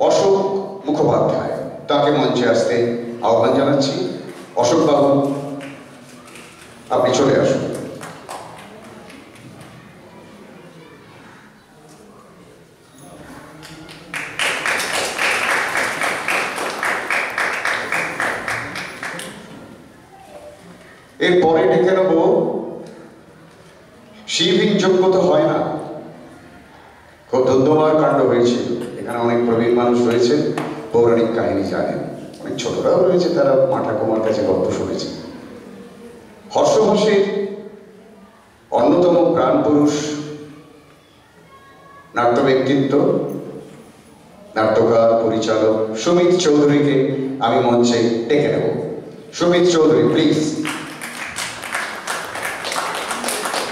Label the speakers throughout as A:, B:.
A: অশোক মুখোপাধ্যায়, তাকে মঞ্চে আসতে আহ্বান জানাচ্ছি। অশোক বাবু, আপনি চলে আসুন। এরপরে ডেকে নেব, শিবহীন যোগ্যতা হয় না, খুব ধুন্ধমার কাণ্ড হয়েছিল। এখানে অনেক প্রবীণ মানুষ রয়েছে, পৌরাণিক কাহিনী জানেন, অনেক ছোটরাও রয়েছে, তারা মা ঠাকুমার কাছে গল্প শুনেছে। হর্ষভাষের অন্যতম প্রাণ পুরুষ, নাট্য ব্যক্তিত্ব, নাট্যকার, পরিচালক সুমিত চৌধুরীকে আমি মঞ্চে ডেকে নেব। সুমিত চৌধুরী, প্লিজ।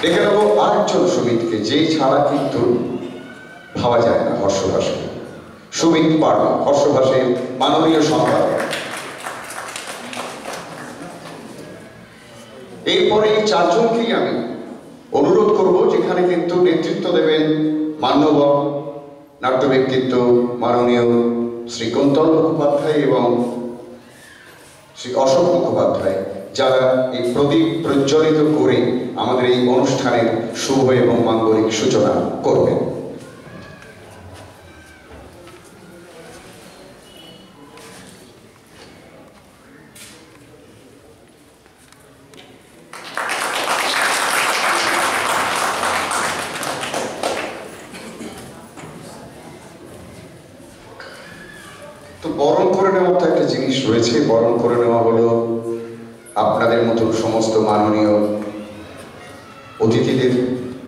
A: ডেকে নেব আরেকজন সুমিতকে, যে ছাড়া কিন্তু ভাবা যায় না হর্ষভাষকে। সুমিত পাড়া, হর্ষভাষের মাননীয় সম্পাদক। এরপরে এই চারজনকেই আমি অনুরোধ করব, যেখানে কিন্তু নেতৃত্ব দেবেন মান্যবর নাট্য ব্যক্তিত্ব মাননীয় শ্রী কুন্তল মুখোপাধ্যায় এবং শ্রী অশোক মুখোপাধ্যায়, যারা এই প্রদীপ প্রজ্বলিত করে আমাদের এই অনুষ্ঠানের শুভ এবং মাঙ্গলিক সূচনা করবেন। তো বরণ করে নেওয়ার তো একটা জিনিস রয়েছে। বরণ করে নেওয়া হলো আপনাদের মতো সমস্ত মাননীয় অতিথিদের